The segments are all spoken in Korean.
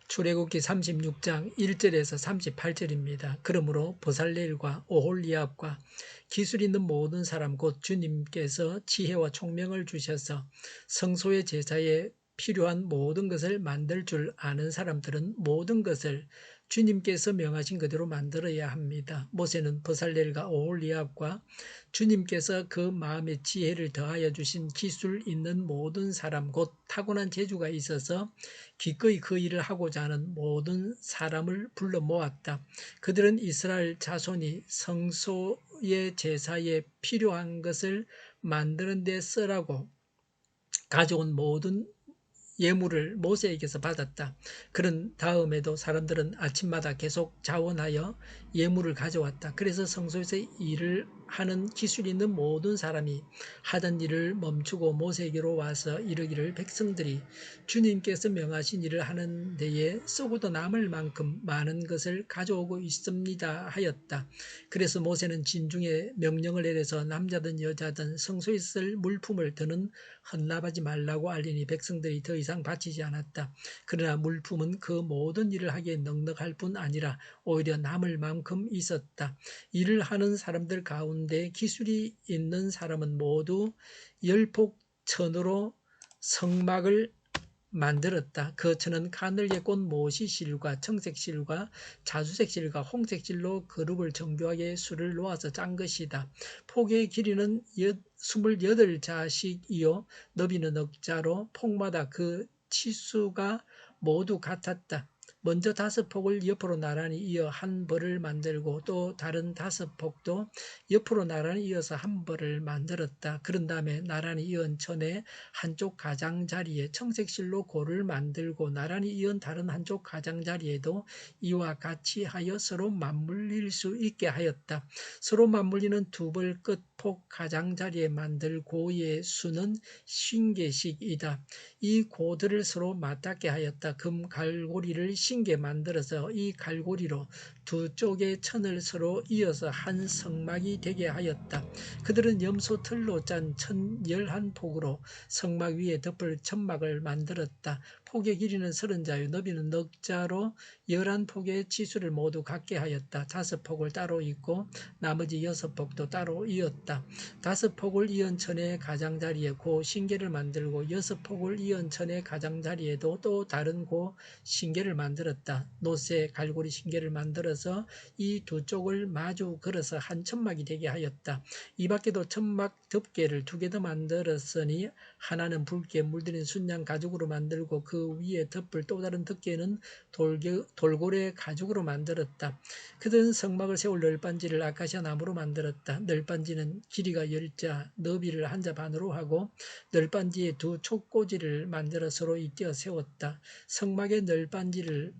출애굽기 36장 1절에서 38절입니다. 그러므로 버살렐과 오홀리압과 기술 있는 모든 사람 곧 주님께서 지혜와 총명을 주셔서 성소의 제사에 필요한 모든 것을 만들 줄 아는 사람들은 모든 것을 주님께서 명하신 그대로 만들어야 합니다. 모세는 버살렐과 오홀리압과 주님께서 그 마음에 지혜를 더하여 주신 기술 있는 모든 사람 곧 타고난 재주가 있어서 기꺼이 그 일을 하고자 하는 모든 사람을 불러 모았다. 그들은 이스라엘 자손이 성소의 제사에 필요한 것을 만드는 데 쓰라고 가져온 모든 예물을 모세에게서 받았다. 그런 다음에도 사람들은 아침마다 계속 자원하여 예물을 가져왔다. 그래서 성소에서 일을 하는 기술 있는 모든 사람이 하던 일을 멈추고 모세에게로 와서 이르기를 백성들이 주님께서 명하신 일을 하는 데에 썩어도 남을 만큼 많은 것을 가져오고 있습니다 하였다. 그래서 모세는 진중에 명령을 내려서 남자든 여자든 성소에 쓸 물품을 더는 헌납하지 말라고 알리니 백성들이 더 이상 바치지 않았다. 그러나 물품은 그 모든 일을 하기에 넉넉할 뿐 아니라 오히려 남을 만큼 있었다. 일을 하는 사람들 가운데 기술이 있는 사람은 모두 열폭천으로 성막을 만들었다. 그 천은 가늘게 꼰 모시실과 청색실과 자주색실과 홍색실로 그룹을 정교하게 수를 놓아서 짠 것이다. 폭의 길이는 28자씩이요 너비는 넉자로 폭마다 그 치수가 모두 같았다. 먼저 5폭을 옆으로 나란히 이어 한 벌을 만들고 또 다른 5폭도 옆으로 나란히 이어서 한 벌을 만들었다. 그런 다음에 나란히 이은 천의 한쪽 가장자리에 청색실로 고를 만들고 나란히 이은 다른 한쪽 가장자리에도 이와 같이 하여 서로 맞물릴 수 있게 하였다. 서로 맞물리는 두 벌 끝 폭 가장자리에 만들 고의 수는 50개씩이다. 이 고들을 서로 맞닿게 하였다. 금 갈고리를 50개 만들어서 이 갈고리로 두 쪽의 천을 서로 이어서 한 성막이 되게 하였다. 그들은 염소 털로 짠 천 11폭으로 성막 위에 덮을 천막을 만들었다. 폭의 길이는 30자요 너비는 넉자로 11폭의 치수를 모두 갖게 하였다. 5폭을 따로 잇고 나머지 6폭도 따로 이었다. 5폭을 이은 천의 가장자리에 고 신계를 만들고 6폭을 이은 천의 가장자리에도 또 다른 고 신계를 만들었다. 노새 갈고리 신계를 만들어서 이 두 쪽을 마주 걸어서 한 천막이 되게 하였다. 이 밖에도 천막 덮개를 2개 더 만들었으니 하나는 붉게 물들인 순양 가죽으로 만들고 그 위에 덮을 또 다른 덮개는 돌고래 가죽으로 만들었다. 그들은 성막을 세울 널빤지를 아카시아 나무로 만들었다. 널빤지는 길이가 10자, 너비를 1자 반으로 하고 널빤지에 두 촉꽂이를 만들어 서로 잇대어 세웠다. 성막의 널빤지를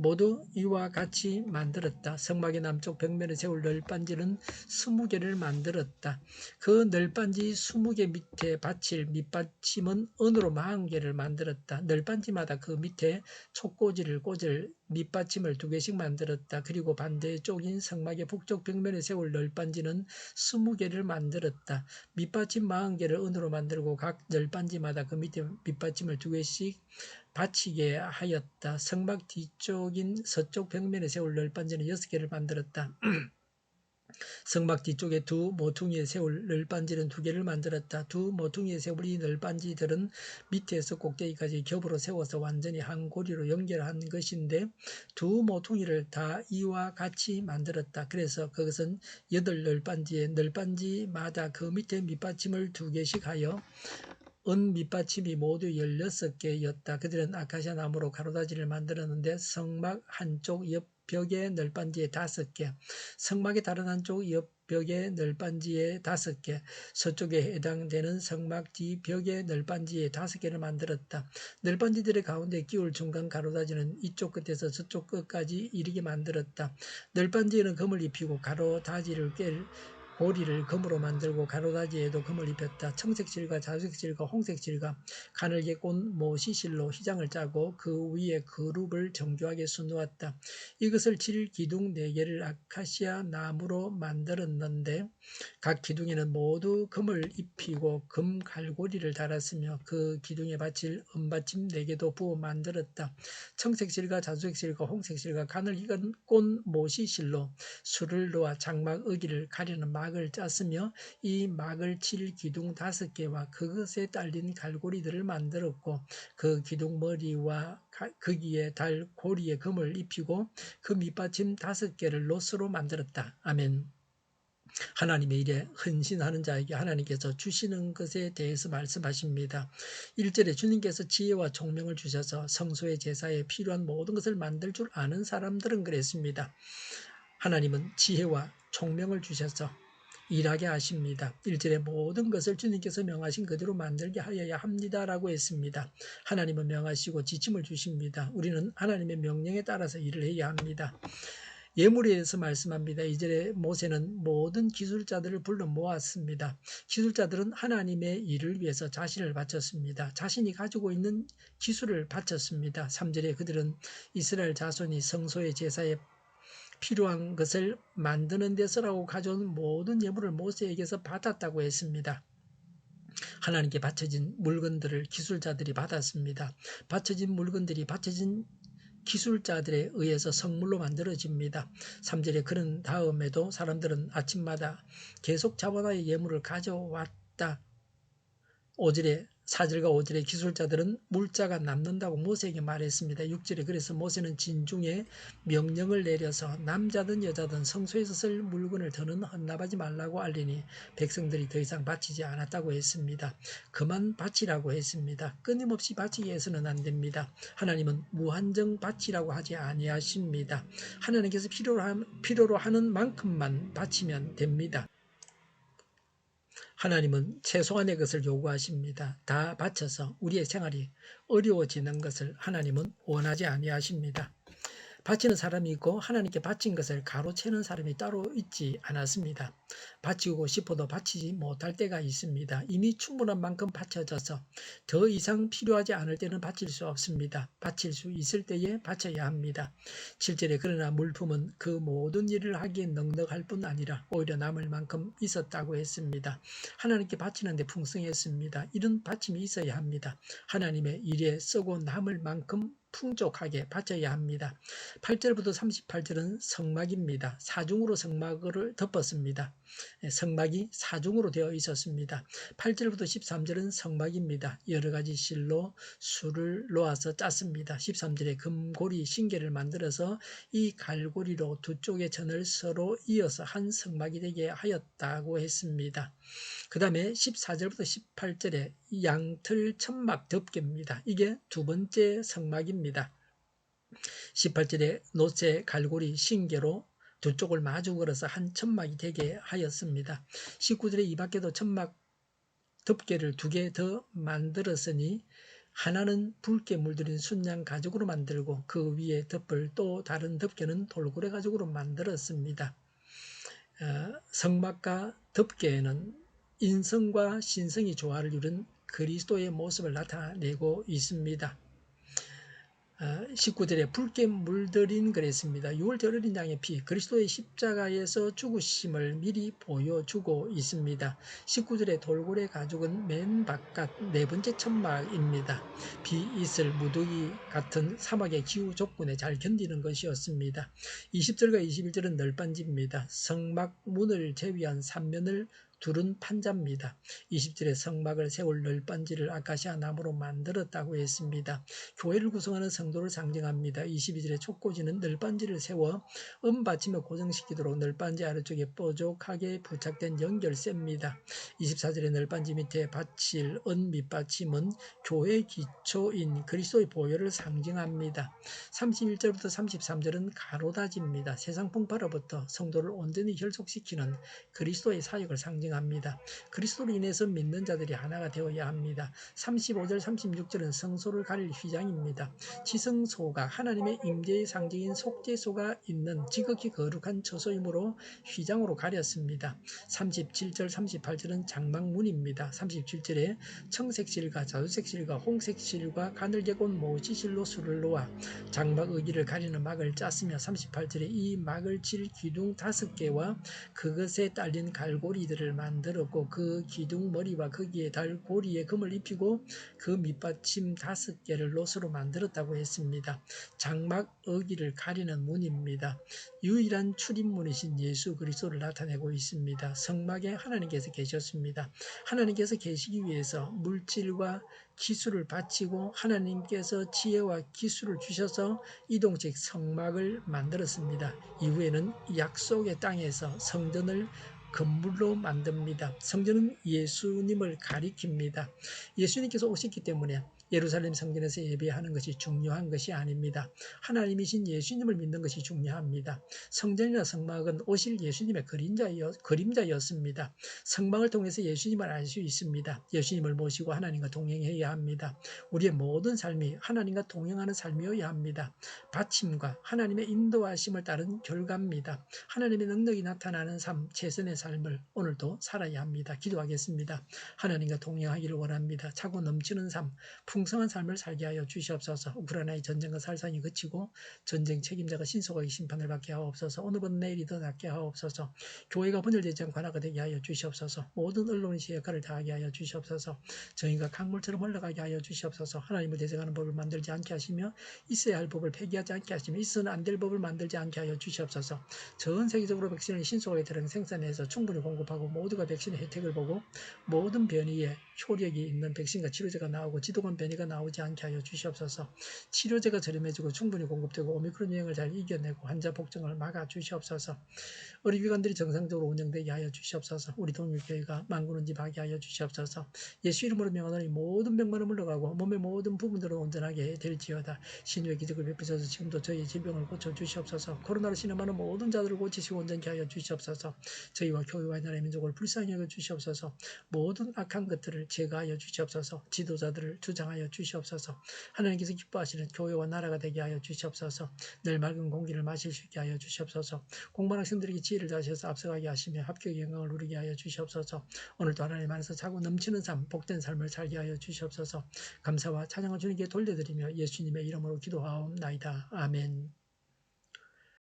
모두 이와 같이 만들었다. 성막의 남쪽 벽면에 세울 널빤지는 20개를 만들었다. 그 널빤지 20개 밑에 받칠 밑받침은 은으로 40개를 만들었다. 널빤지마다 그 밑에 촉꽂이를 꽂을 밑받침을 2개씩 만들었다. 그리고 반대쪽인 성막의 북쪽 벽면에 세울 널빤지는 20개를 만들었다. 밑받침 40개를 은으로 만들고 각 널빤지마다 그 밑에 밑받침을 2개씩 받치게 하였다. 성막 뒤쪽인 서쪽 벽면에 세울 널빤지는 6개를 만들었다. 성막 뒤쪽에 두 모퉁이에 세울 널빤지는 2개를 만들었다. 두 모퉁이에 세울 이 널빤지들은 밑에서 꼭대기까지 겹으로 세워서 완전히 한 고리로 연결한 것인데 두 모퉁이를 다 이와 같이 만들었다. 그래서 그것은 8널빤지에 널빤지마다 그 밑에 밑받침을 2개씩 하여 은 밑받침이 모두 16개였다. 그들은 아카시아 나무로 가로다지를 만들었는데 성막 한쪽 옆 벽의 널빤지에 5개, 성막의 다른 한쪽 옆 벽의 널빤지에 5개, 서쪽에 해당되는 성막 뒤 벽의 널빤지에 5개를 만들었다. 널빤지들의 가운데 끼울 중간 가로다지는 이쪽 끝에서 저쪽 끝까지 이르게 만들었다. 널빤지에는 금을 입히고 가로다지를 꿰 고리를 금으로 만들고 가로다지에도 금을 입혔다. 청색실과 자색실과 홍색실과 가늘게 꼰 모시실로 휘장을 짜고 그 위에 그룹을 정교하게 수놓았다. 이것을 칠 기둥 4개를 아카시아 나무로 만들었는데 각 기둥에는 모두 금을 입히고 금 갈고리를 달았으며 그 기둥에 받칠 은받침 4개도 부어 만들었다. 청색실과 자주색실과 홍색실과 가늘게 꼰 모시실로 술을 놓아 장막 어기를 가리는 막을 짰으며 이 막을 칠 기둥 5개와 그것에 딸린 갈고리들을 만들었고 그 기둥 머리와 거기에 달 고리에 금을 입히고 그 밑받침 5개를 로스로 만들었다. 아멘. 하나님의 일에 헌신하는 자에게 하나님께서 주시는 것에 대해서 말씀하십니다. 1절에 주님께서 지혜와 총명을 주셔서 성소의 제사에 필요한 모든 것을 만들 줄 아는 사람들은 그랬습니다. 하나님은 지혜와 총명을 주셔서 일하게 하십니다. 1절에 모든 것을 주님께서 명하신 그대로 만들게 하여야 합니다라고 했습니다. 하나님은 명하시고 지침을 주십니다. 우리는 하나님의 명령에 따라서 일을 해야 합니다. 예물에 대해서 말씀합니다. 2절에 모세는 모든 기술자들을 불러 모았습니다. 기술자들은 하나님의 일을 위해서 자신을 바쳤습니다. 자신이 가지고 있는 기술을 바쳤습니다. 3절에 그들은 이스라엘 자손이 성소의 제사에 필요한 것을 만드는 데 쓰라고 가져온 모든 예물을 모세에게서 받았다고 했습니다. 하나님께 바쳐진 물건들을 기술자들이 받았습니다. 바쳐진 물건들이 바쳐진 기술자들에 의해서 성물로 만들어집니다. 3절에 그런 다음에도 사람들은 아침마다 계속 자원하여 예물을 가져왔다. 4절과 5절에 기술자들은 물자가 남는다고 모세에게 말했습니다. 6절에 그래서 모세는 진중에 명령을 내려서 남자든 여자든 성소에서 쓸 물건을 더는 헌납하지 말라고 알리니 백성들이 더 이상 바치지 않았다고 했습니다. 그만 바치라고 했습니다. 끊임없이 바치게 해서는 안 됩니다. 하나님은 무한정 바치라고 하지 아니하십니다. 하나님께서 필요로 하는 만큼만 바치면 됩니다. 하나님은 최소한의 것을 요구하십니다. 다 바쳐서 우리의 생활이 어려워지는 것을 하나님은 원하지 아니하십니다. 바치는 사람이 있고 하나님께 바친 것을 가로채는 사람이 따로 있지 않았습니다. 바치고 싶어도 바치지 못할 때가 있습니다. 이미 충분한 만큼 바쳐져서 더 이상 필요하지 않을 때는 바칠 수 없습니다. 바칠 수 있을 때에 바쳐야 합니다. 7절에 그러나 물품은 그 모든 일을 하기에 넉넉할 뿐 아니라 오히려 남을 만큼 있었다고 했습니다. 하나님께 바치는데 풍성했습니다. 이런 바침이 있어야 합니다. 하나님의 일에 쓰고 남을 만큼 풍족하게 바쳐야 합니다. 8절부터 38절은 성막입니다. 사중으로 성막을 덮었습니다. 성막이 사중으로 되어 있었습니다. 8절부터 13절은 성막입니다. 여러 가지 실로 술을 놓아서 짰습니다. 13절에 금고리 신계를 만들어서 이 갈고리로 두 쪽의 전을 서로 이어서 한 성막이 되게 하였다고 했습니다. 그 다음에 14절부터 18절에 양틀 천막 덮개입니다. 이게 두 번째 성막입니다. 18절에 노새 갈고리 신계로 두 쪽을 마주 걸어서 한 천막이 되게 하였습니다. 19절에 이 밖에도 천막 덮개를 2개 더 만들었으니 하나는 붉게 물들인 순양 가죽으로 만들고 그 위에 덮을 또 다른 덮개는 돌고래 가죽으로 만들었습니다. 성막과 덮개에는 인성과 신성이 조화를 이룬 그리스도의 모습을 나타내고 있습니다. 19절에 붉게 물들인 그랬습니다. 6월절 어린 양의 피, 그리스도의 십자가에서 죽으심을 미리 보여주고 있습니다. 19절에 돌고래 가죽은 맨 바깥 4번째 천막입니다. 비, 이슬, 무더기 같은 사막의 기후 조건에 잘 견디는 것이었습니다. 20절과 21절은 널빤지입니다. 성막 문을 제외한 3면을 둘은 판자입니다. 20절에 성막을 세울 널빤지를 아카시아 나무로 만들었다고 했습니다. 교회를 구성하는 성도를 상징합니다. 22절에 촉꽂이는 널빤지를 세워 은받침에 고정시키도록 널빤지 아래쪽에 뾰족하게 부착된 연결쇠입니다. 24절에 널빤지 밑에 받칠 은 밑받침은 교회의 기초인 그리스도의 보혈을 상징합니다. 31절부터 33절은 가로다지입니다. 세상 풍파로부터 성도를 온전히 결속시키는 그리스도의 사역을 상징합니다. 상징합니다. 그리스도로 인해서 믿는 자들이 하나가 되어야 합니다. 35절 36절은 성소를 가릴 휘장입니다. 지성소가 하나님의 임재의 상징인 속죄소가 있는 지극히 거룩한 처소이므로 휘장으로 가렸습니다. 37절 38절은 장막문입니다. 37절에 청색실과 자주색실과 홍색실과 가늘게 꼰 모지실로 수를 놓아 장막 의기를 가리는 막을 짰으며 38절에 이 막을 칠 기둥 5개와 그것에 딸린 갈고리들을 만들었고 그 기둥 머리와 거기에 달 고리에 금을 입히고 그 밑받침 5개를 롯으로 만들었다고 했습니다. 장막 의기를 가리는 문입니다. 유일한 출입문이신 예수 그리스도를 나타내고 있습니다. 성막에 하나님께서 계셨습니다. 하나님께서 계시기 위해서 물질과 기술을 바치고 하나님께서 지혜와 기술을 주셔서 이동식 성막을 만들었습니다. 이후에는 약속의 땅에서 성전을 건물로 만듭니다. 성전은 예수님을 가리킵니다. 예수님께서 오셨기 때문에 예루살렘 성전에서 예배하는 것이 중요한 것이 아닙니다. 하나님이신 예수님을 믿는 것이 중요합니다. 성전이나 성막은 오실 예수님의 그림자였습니다. 성막을 통해서 예수님을 알 수 있습니다. 예수님을 모시고 하나님과 동행해야 합니다. 우리의 모든 삶이 하나님과 동행하는 삶이어야 합니다. 받침과 하나님의 인도하심을 따른 결과입니다. 하나님의 능력이 나타나는 삶, 최선의 삶을 오늘도 살아야 합니다. 기도하겠습니다. 하나님과 동행하기를 원합니다. 차고 넘치는 삶, 풍성한 삶을 살게 하여 주시옵소서. 우크라이나의 전쟁과 살상이 그치고 전쟁 책임자가 신속하게 심판을 받게 하옵소서. 오늘보다 내일이 더 낫게 하옵소서. 교회가 분열되지 않고 하나가 되게 하여 주시옵소서. 모든 언론이 제 역할을 다하게 하여 주시옵소서. 정의가 강물처럼 흘러가게 하여 주시옵소서. 하나님을 대적하는 법을 만들지 않게 하시며 있어야 할 법을 폐기하지 않게 하시며 있어는 안 될 법을 만들지 않게 하여 주시옵소서. 전 세계적으로 백신을 신속하게 생산해서 충분히 공급하고 모두가 백신의 혜택을 보고 모든 변이에 효력이 있는 백신과 치료제가 나오고 지독한 변이가 나오지 않게 하여 주시옵소서. 치료제가 저렴해지고 충분히 공급되고 오미크론 유행을 잘 이겨내고 환자 폭증을 막아 주시옵소서. 의료기관들이 정상적으로 운영되게 하여 주시옵소서. 우리 동일교회가 만군은집하게 하여 주시옵소서. 예수 이름으로 명하노니 모든 병만은 물러가고 몸의 모든 부분들은 온전하게 될지어다. 신유의 기적을 베푸셔서 지금도 저희의 질병을 고쳐 주시옵소서. 코로나로 신음하는 모든 자들을 고치시고 온전케 하여 주시옵소서. 저희와 교회와 나라의 민족을 불쌍히 여겨 주시옵소서. 모든 악한 것들을 제거하여 주시옵소서. 지도자들을 주장하여 주시옵소서. 하나님께서 기뻐하시는 교회와 나라가 되게 하여 주시옵소서. 늘 맑은 공기를 마실 수 있게 하여 주시옵소서. 공부하는 학생들에게 지혜를 다하셔서 앞서가게 하시며 합격의 영광을 누리게 하여 주시옵소서. 오늘도 하나님 안에서 차고 넘치는 삶, 복된 삶을 살게 하여 주시옵소서. 감사와 찬양을 주님께 돌려드리며 예수님의 이름으로 기도하옵나이다. 아멘.